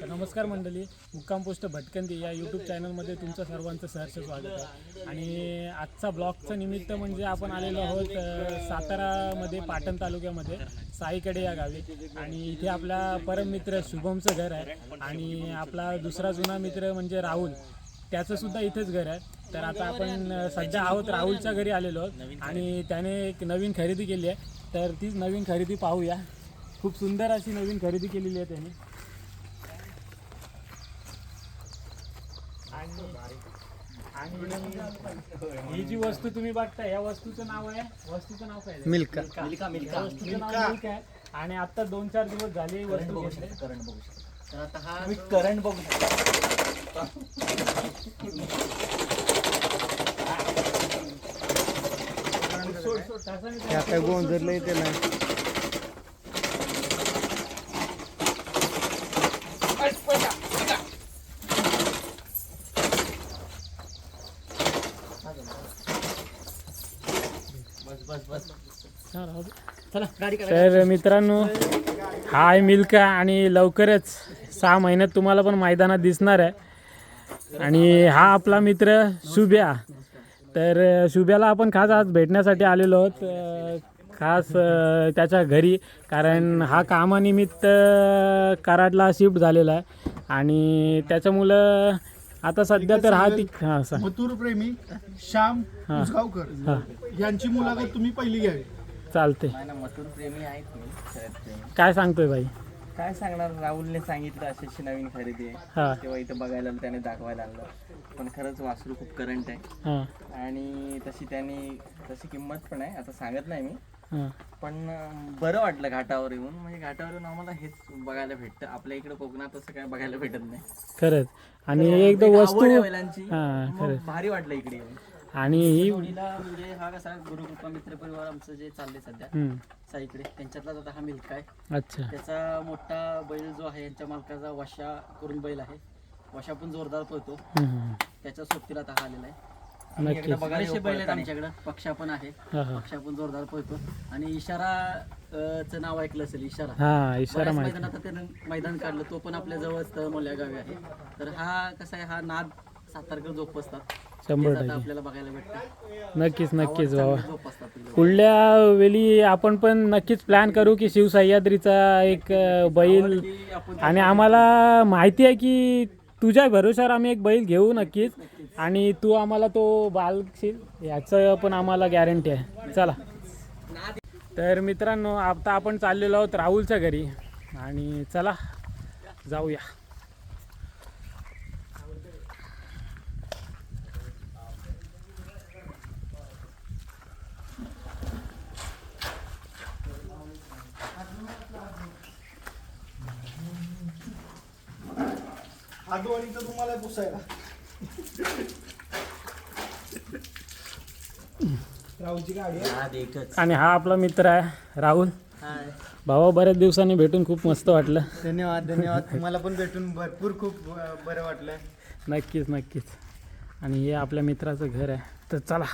तर नमस्कार मंडळी, मुक्काम पोस्ट भटकंती या यूट्यूब चॅनलमध्ये तुमचं सर्वांचं सहर्ष स्वागत आहे. आणि आजचा ब्लॉगचं निमित्त म्हणजे आपण आलेलो आहोत सातारामध्ये पाटण तालुक्यामध्ये साईकडे या गावी. आणि इथे आपला परम मित्र शुभमचं घर आहे आणि आपला दुसरा जुना मित्र म्हणजे राहुल, त्याचंसुद्धा इथेच घर आहे. तर आता आपण सध्या आहोत राहुलच्या घरी आलेलो आहोत आणि त्याने एक नवीन खरेदी केली आहे. तर तीच नवीन खरेदी पाहूया. खूप सुंदर अशी नवीन खरेदी केलेली आहे त्याने. आणि ही जी वस्तू तुम्ही बघताय या वस्तूचं नाव आहे, वस्तूचं नाव काय? मिल्का. वस्तूचं नाव मिल्क आहे. आणि आता 2-4 दिवस झाले ही वस्तू घेतली. करंट बघू शकता. तर आता हा मी करंट बघू शकता. काय गोंधळलंय ते नाही. तर मित्रांनो, हा आहे मिल्का आणि लवकरच 6 महिन्यात तुम्हाला पण मैदानात दिसणार आहे. आणि हा आपला मित्र शुभ्या. तर शुभ्याला आपण खास आज भेटण्यासाठी आलेलो आहोत, खास त्याच्या घरी, कारण हा कामानिमित्त कराडला शिफ्ट झालेला आहे. आणि त्याच्यामुळं आता सध्या तर हा ती मथुर प्रेमी श्याम उसगावकर यांची मुलाखत तुम्ही पहिली घ्यावी. चालते. मथुर प्रेमी आहेत मी, शरद प्रेमी. काय सांगतोय भाई? काय सांगणार, राहुलने सांगितलं अशी नवीन खरेदी हा. आहे, तेव्हा इथं बघायला त्याने दाखवायला आणलं. पण खरंच वासरू खूप करंट आहे. हां आणि तशी किंमत पण आहे, आता सांगत नाही मी. हां. पण बरं वाटलं घाटावर येऊन. म्हणजे घाटावर येऊन आम्हाला हेच बघायला भेटतं. आपल्या इकडे कोकणात असं काय बघायला भेटत नाही खरंच. आणि एकदा वस्तू हां खरंच भारी वाटलं इकडे येऊन. आणि ही जोडीला म्हणजे हा कसा गुरुकृपा मित्र परिवार आमचं जे चाललंय सध्या साईकडे, त्यांच्यातलाच आता हा मिल्क आहे. अच्छा. त्याचा मोठा बैल जो आहे यांच्या मालकाचा वशा करून बैल आहे. वशा पण जोरदार पळतो. त्याच्या सोबतीला आता हा आलेला आहे. नक्कीच. बरेचसे बैल आहेत आमच्याकडे. पक्षा पण आहे. हां हां पक्षा पण जोरदार पळतो. आणि इशारा चं नाव ऐकलं असेल, इशारा. हां इशारा बऱ्याच माहिती. मैदानात त्यानं मैदान काढलं. तो पण आपल्या जवळच तळमोल्या गावी आहे. तर हा कसा आहे, हा नाद सातारकर जोपासतात. 100% आपल्याला बघायला भेटतं. नक्कीच बाबा. जोपासतात ते. पुढल्या वेळी आपण पण नक्कीच प्लॅन करू की शिवसह्याद्रीचा एक बैल. आणि आम्हाला माहिती आहे की तुझ्या भरोशावर आम्ही एक बैल घेऊ नक्कीच. आणि तू आम्हाला तो बालशील याचं पण आम्हाला गॅरंटी आहे. चला. तर मित्रांनो, आता आपण चाललेलो आहोत राहुलच्या घरी. आणि चला जाऊया. आदवाणीचं तुम्हाला पुसायला राहुलची गाडी आहे. आणि हा आपला मित्र आहे राहुल. भावा, बऱ्याच दिवसांनी भेटून खूप मस्त वाटलं. धन्यवाद. तुम्हाला पण भेटून भरपूर खूप बरं वाटलं. नक्कीच. आणि हे आपल्या मित्राचं घर आहे. तर चला.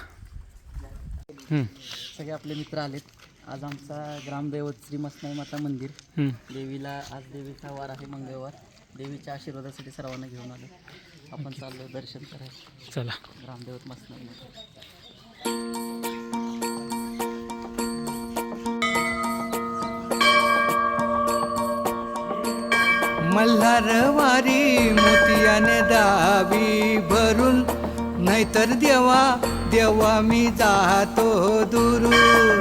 सगळे आपले मित्र आलेत. आज आमचा ग्रामदैवत श्री मसनाई माता मंदिर देवीला, आज देवीचा वार आहे, मंगळवार. देवीच्या आशीर्वादासाठी सर्वांना घेऊन आलो. आपण चाललो दर्शन करायला. चला. ग्रामदैवत मसनाई माता. मल्हारवारी मोतियाने दावी भरून, नाहीतर देवा मी जातो दुरून.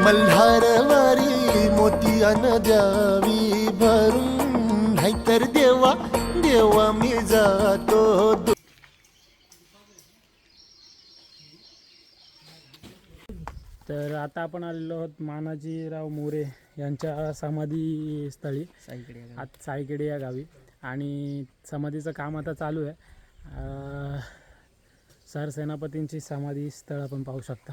मल्हारवारी मोतियान द्यावी भरून, नाहीतर देवा मी जातो. तर आता आपण आलेलो आहोत मानाजीराव मोरे यांच्या समाधी स्थळी साईकडे या गावी. आणि समाधीचं काम आता चालू आहे. सरसेनापतींची समाधी स्थळ आपण पाहू शकता.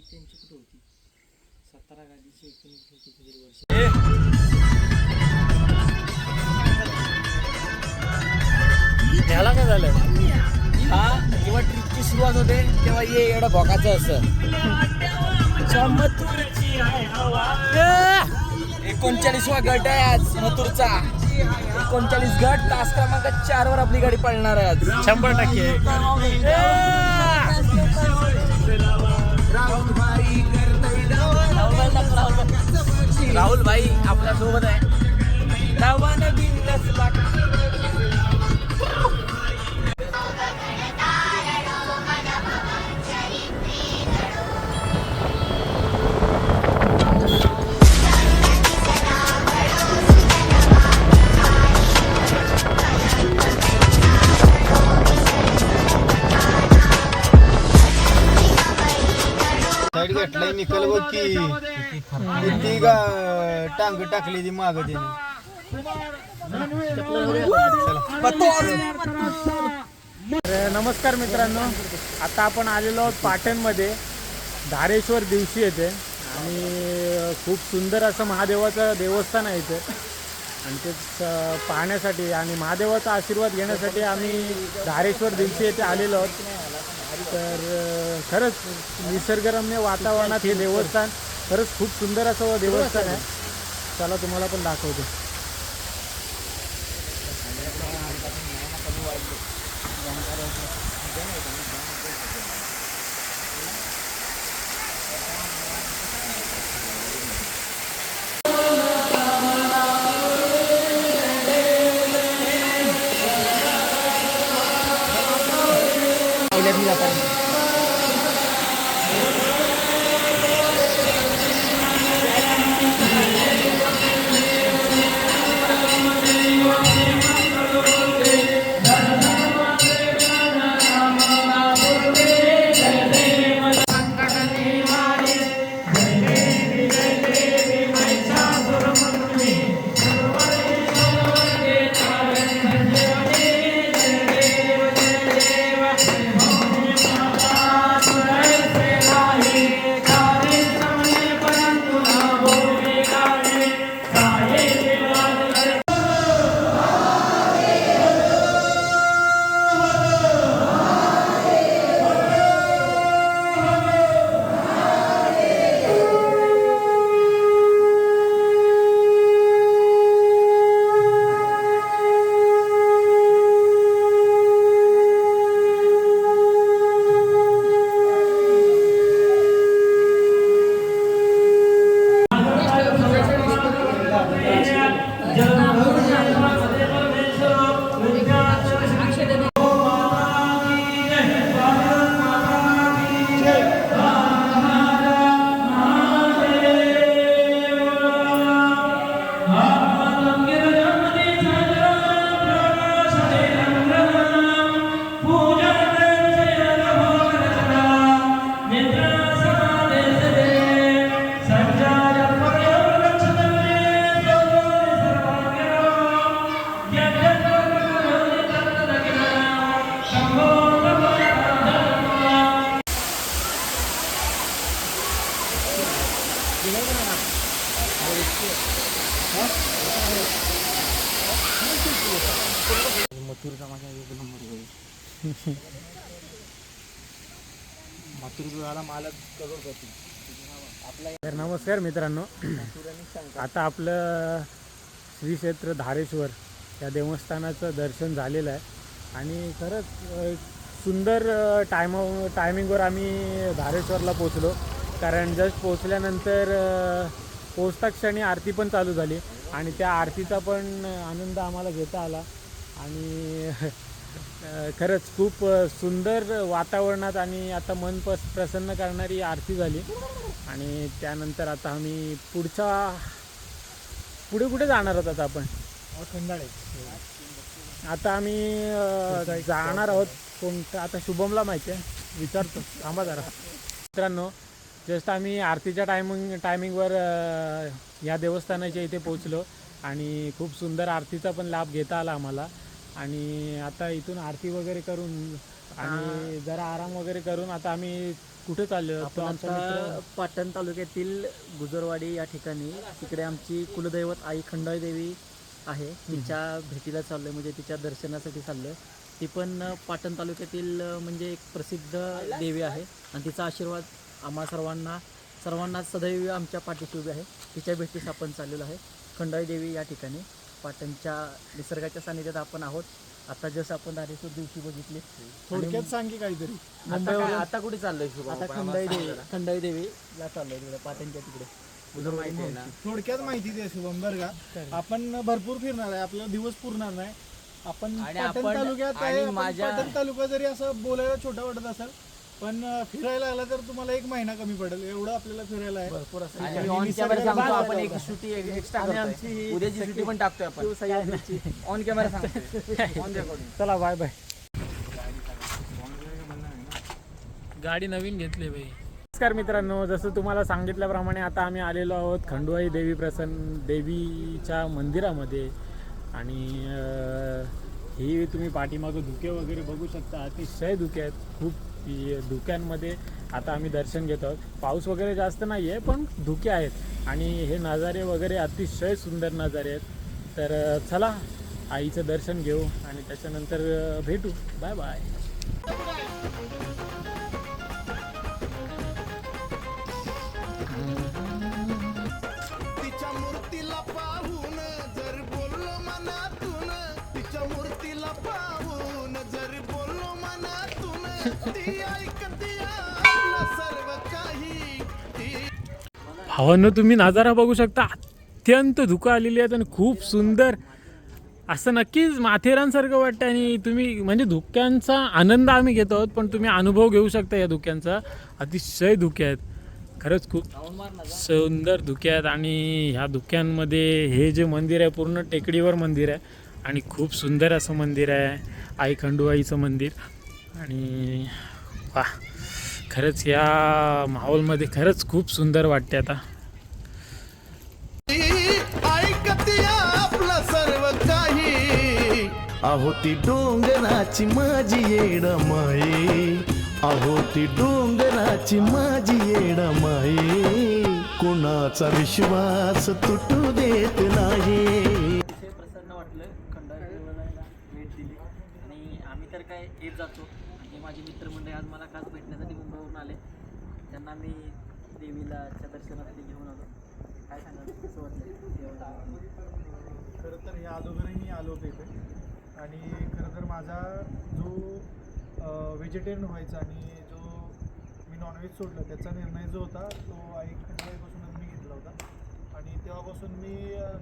त्यांची कुठे होती? 17 गाडीची 19 वर्ष. ह्याला काय झालं? हा जेव्हा ट्रिपची सुरुवात होते तेव्हा ये एवढं भोकाचं असं 39वा गट आहे आज मथुरचा 39 गट तास क्रमांक 4 वर आपली गाडी पळणार आहे आज 100%. राहुल भाई आपल्या सोबत आहे. साईड घेतलाय निकल बघ की किती टांग टाकली ती माग तर नमस्कार मित्रांनो, आता आपण आलेलो आहोत पाटणमध्ये धारेश्वर दिवशी येथे आणि खूप सुंदर असं महादेवाचं देवस्थान आहे इथे आणि ते पाहण्यासाठी आणि महादेवाचा आशीर्वाद घेण्यासाठी आम्ही धारेश्वर दिवशी येथे आलेलो आहोत. तर खरंच निसर्गरम्य वातावरणात हे देवस्थान खरंच खूप सुंदर असं देवस्थान आहे. चला तुम्हाला पण दाखवतो. मथुरचा माझा एक नंबर होईल. मथुरचा मालक करोडपती. तर नमस्कार मित्रांनो, आता आपलं श्री क्षेत्र धारेश्वर या देवस्थानाचं दर्शन झालेलं आहे आणि खरंच सुंदर टायमिंगवर आम्ही धारेश्वरला पोचलो. कारण जस्ट पोचल्यानंतर पोचता क्षणी आरती पण चालू झाली आणि त्या आरतीचा पण आनंद आम्हाला घेता आला आणि खरंच खूप सुंदर वातावरणात आणि आता मन प्रसन्न करणारी आरती झाली. आणि त्यानंतर आता आम्ही पुढे कुठे जाणार आहोत आता आपण? खंडाळे. आता आम्ही जाणार आहोत कोणतं, आता शुभमला माहिती आहे, विचारतो, थांबा जरा. मित्रांनो, जस्ट आम्ही आरतीच्या टायमिंगवर या देवस्थानाच्या इथे पोचलो आणि खूप सुंदर आरतीचा पण लाभ घेता आला आम्हाला. आणि आता इथून आरती वगैरे करून आणि जरा आराम वगैरे करून आता आम्ही कुठे चाललो? आपण आता पाटण तालुक्यातील गुजरवाडी या ठिकाणी, तिकडे आमची कुलदैवत आई खंडाळी देवी आहे, तिच्या भेटीला चाललोय, म्हणजे तिच्या दर्शनासाठी चाललोय. ती पण पाटण तालुक्यातील म्हणजे एक प्रसिद्ध देवी आहे आणि तिचा आशीर्वाद आम्हा सर्वांना सदैव आमच्या पाठीशी उभी आहे. तिच्या भेटीस आपण चाललेलो आहे खंडाई देवी या ठिकाणी. पाटणच्या निसर्गाच्या सानिध्यात आपण आहोत. आता जसं आपण धारेश्वर दिवशी बघितले. थोडक्यात सांगी काहीतरी. मुंबईवरून आता कुठे चाललोय आता खंडाई देवीला चाललोय तिकडे पाटणच्या तिकडे. थोडक्यात माहिती दे शुभम बरं का. आपण भरपूर फिरणार आहे, आपल्याला दिवस पुरणार नाही. आपण पाटण तालुक्यात आहे. पाटण तालुका जरी असं बोलायला छोटा वाटत असेल पण फिरायला आला तर तुम्हाला 1 महिना कमी पडेल एवढं आपल्याला फिरायला आहे. भरपूर असं आणि ऑन कॅमेरा सांगतो आपण एक शूटी एक्स्ट्रा करतोय. उद्याची शूटी पण टाकतोय आपण ऑन कॅमेरा सांगतोय ऑन रेकॉर्डिंग. चला बाय बाय. गाडी नवीन घेतली बाई. नमस्कार मित्रांनो, जसं तुम्हाला सांगितल्याप्रमाणे आता आम्ही आलेलो आहोत खंडोई देवी प्रसन्न देवीच्या मंदिरामध्ये. आणि ही तुम्ही पाठीमागं धुके वगैरे बघू शकता. अतिशय धुके आहेत. खूप धुक्यांमध्ये आता आम्ही दर्शन घेत आहोत. पाऊस वगैरे जास्त नाही आहे पण धुके आहेत आणि हे नजारे वगैरे अतिशय सुंदर नजारे आहेत. तर चला आईचं दर्शन घेऊ आणि त्याच्यानंतर भेटू. Bye bye. तिच्या मूर्तीला पाहून जर बोललो मनातून, तिच्या मूर्तीला पाहून जर बोललो मनातून, ती ऐकते आपलं सर्व काही. भावांनो, तुम्ही नजारा बघू शकता. अत्यंत धुकं आलेली आहेत आणि खूप सुंदर असं नक्कीच माथेरानसारखं वाटतं. आणि तुम्ही म्हणजे धुक्यांचा आनंद आम्ही घेत आहोत पण तुम्ही अनुभव घेऊ शकता या धुक्यांचा. अतिशय धुके आहेत खरंच, खूप सुंदर धुके आहेत. आणि ह्या धुक्यांमध्ये हे जे मंदिर आहे पूर्ण टेकडीवर मंदिर आहे आणि खूप सुंदर असं मंदिर आहे. आई खंडोबाईचं मंदिर. आणि वा, खरंच या माहोलमध्ये खरंच खूप सुंदर वाटते आता. ऐकते आपलं सर्व काही. अहो ती डोंगराची माझी येडमाई, अहो ती डोंगराची माझी येडमाई, कुणाचा विश्वास तुटू देत नाही. अतिशय प्रसन्न वाटलं खंडाई देवाला भेट दिली. आणि आम्ही तर काय येत जातो आणि माझे मित्रमंडळी आज मला खास भेटण्यासाठी मुंबईवरून आले. त्यांना मी देवीलाच्या दर्शनासाठी घेऊन आलो. काय सांगाल कसं वाटलं देवाला? खरं तर ह्या अगोदरही मी आलो होतो इथे. आणि खरं तर माझा जो व्हेजिटेरियन व्हायचा आणि जो मी नॉनव्हेज सोडलं त्याचा निर्णय जो होता तो आई खंडोबाईपासूनच मी घेतला होता. आणि तेव्हापासून मी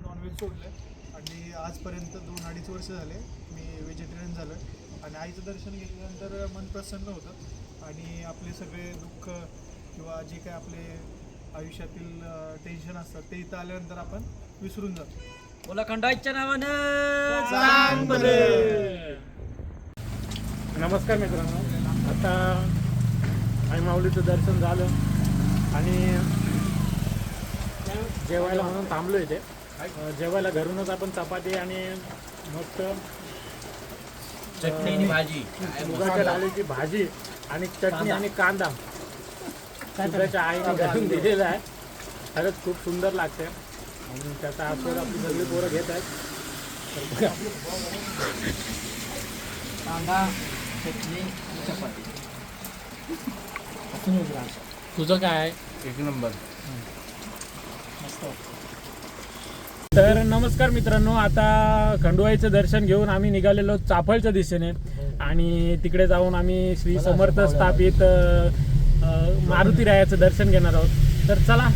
नॉनव्हेज सोडलं आणि आजपर्यंत 2-2.5 वर्ष झाले मी व्हेजिटेरियन झालो आहे. आणि आईचं दर्शन घेतल्यानंतर मन प्रसन्न होतं आणि आपले सगळे दुःख किंवा जे काय आपले आयुष्यातील टेन्शन असतात ते इथं आल्यानंतर आपण विसरून जातो. बोला खंडाईच्या नावानं. नमस्कार मित्रांनो, आता आई माऊलीचं दर्शन झालं आणि जेवायला म्हणून थांबलो इथे. जेवायला घरूनच आपण चपाती आणि मस्त चटणी आणि भाजी, मुगाच्या डाळीची भाजी आणि चटणी आणि कांदा दुधाच्या आईने घालून दिलेला आहे. खरंच खूप सुंदर लागते आणि त्याचा आस्वाद आपली सगळी पोरं घेत आहेत. तर कांदा, चटणी, चपाती. तुझं काय आहे? 1 नंबर. तर नमस्कार मित्रांनो, आता खंडोबाईचं दर्शन घेऊन आम्ही निघालेलो चाफळच्या दिशेने. आणि तिकडे जाऊन आम्ही श्री समर्थ स्थापित मारुती रायाचं दर्शन घेणार आहोत. तर चला,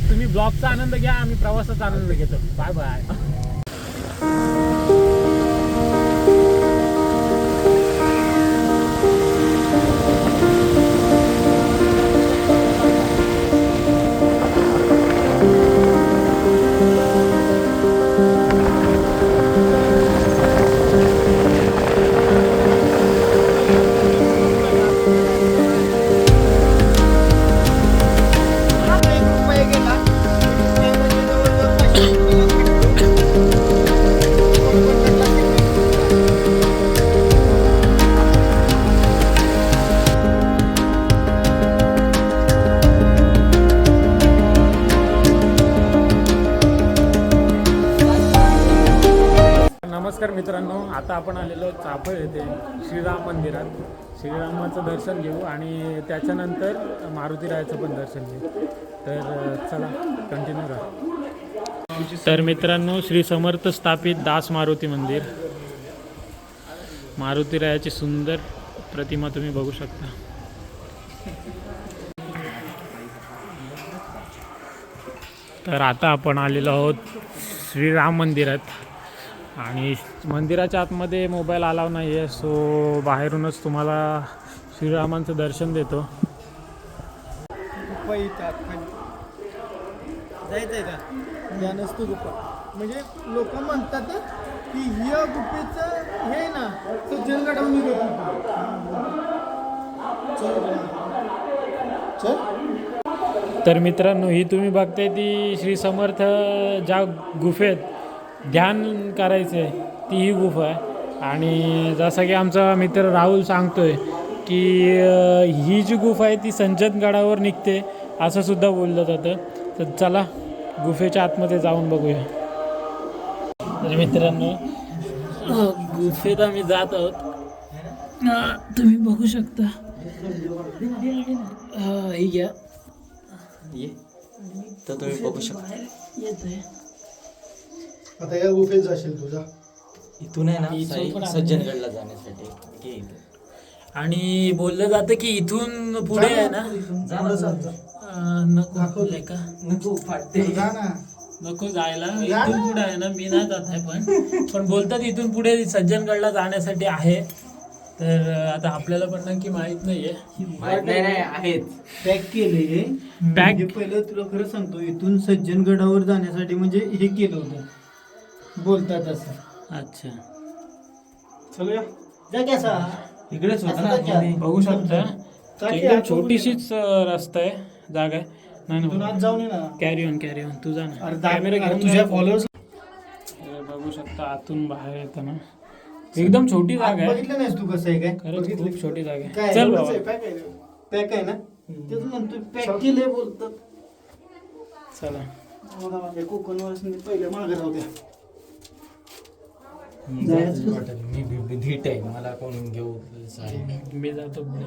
तुम्ही ब्लॉगचा आनंद घ्या, आम्ही प्रवासाचा आनंद घेतो. Bye bye. नमस्कार मित्रांनो, आता आपण आलेलो चाफळ येथे श्रीराम मंदिरात. श्रीरामाचं दर्शन घेऊ आणि त्याच्यानंतर मारुतीरायाचं पण दर्शन घेऊ. तर चला कंटिन्यू करा. तर मित्रांनो, श्री समर्थ स्थापित दास मारुती मंदिर, मारुतीरायाची सुंदर प्रतिमा तुम्ही बघू शकता. तर आता आपण आलेलो आहोत श्रीराम मंदिरात आणि मंदिराच्या आतमध्ये मोबाईल अलाव नाही आहे, सो बाहेरूनच तुम्हाला श्रीरामांचं दर्शन देतो. जायचंय का या नसतो गुफा, म्हणजे लोक म्हणतात की या गुफेचं हे ना सज्जनगडावून तर मित्रांनो, ही तुम्ही बघताय ती श्री समर्थ ज्या गुफेत ध्यान करायचं आहे ती ही गुफा आहे. आणि जसं की आमचा मित्र राहुल सांगतोय की ही जी गुफा आहे ती सज्जनगडावर निघते असं सुद्धा बोललं जातं. तर चला गुफेच्या आतमध्ये जाऊन बघूया. तर मित्रांनो, गुफेत आम्ही जात आहोत. तुम्ही बघू शकता. ही घ्या. तर तुम्ही बघू शकता येतोय. आता या गुफेत जाशील तुझा इथून आहे ना सज्जनगडला जाण्यासाठी. आणि बोललं जातं की इथून पुढे आहे ना, नको का नको फाटते. नको जायला. इथून पुढे आहे ना, मी नाही जात आहे, पण बोलतात इथून पुढे सज्जनगडला जाण्यासाठी आहे. तर आता आपल्याला पण नक्की माहित नाहीये. आहेत पॅक केले. बॅग पहिलं तुला खरं सांगतो, इथून सज्जनगडावर जाण्यासाठी म्हणजे हे केलं होतं, बोलतात असं. अच्छा, चलूया जा कसा इकडेच होतं ना. बघू शकता एकदम छोटीशीच रस्ता आहे, जागा आहे. नाही आज जाऊन ये ना. कॅरी ऑन तुझा ना. अरे कॅमेरा घेऊन तुझ्या फॉलोअर्स बघू शकता आतून बाहेर येताना एकदम छोटी जागा आहे. बघितलं नाहीस तू कसं आहे काय? खरंच खूप छोटी जागा आहे. काय चल बाबा, पॅक आहे ना, तेच म्हणतो पॅक केले बोलतात. चला. कोकणवर पहिले मागे राहू द्या. मी धीट आहे, मला कोण घेऊ. मी जातो पुढे.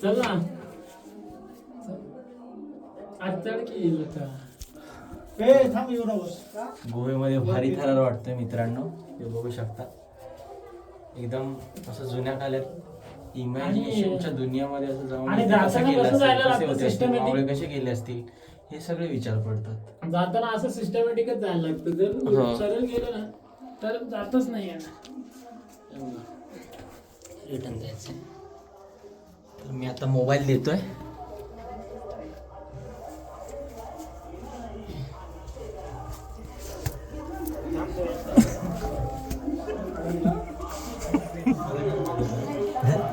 चल ना. आज चढ की येईल आता. थांब येऊ नकोस. गोव्यामध्ये भारी थरार वाटतोय मित्रांनो, हे बघू शकता. एकदम असं जुन्या काळात इमॅजिनेशनच्या दुनियामध्ये असं जाऊन आणि कसं जाताना केलं कसं असेल, जायला कसे लागतं होते असतील, systematic? मावळे कसे गेले असतील, हे सगळे विचार पडतात. जाताना असं सिस्टमॅटिकच जायला लागतं. जर हो. सरळ गेलं ना तर जातच नाही आहे. रिटर्न द्यायचं. तर मी आता मोबाईल देतोय.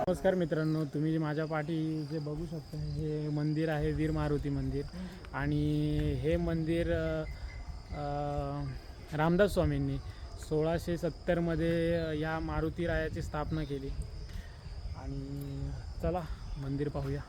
नमस्कार मित्रांनो, तुम्ही जे माझ्या पाठी जे बघू शकता हे मंदिर आहे वीर मारुती मंदिर. आणि हे मंदिर रामदास स्वामींनी 1670मध्ये या मारुतीरायाची स्थापना केली. आणि चला मंदिर पाहूया.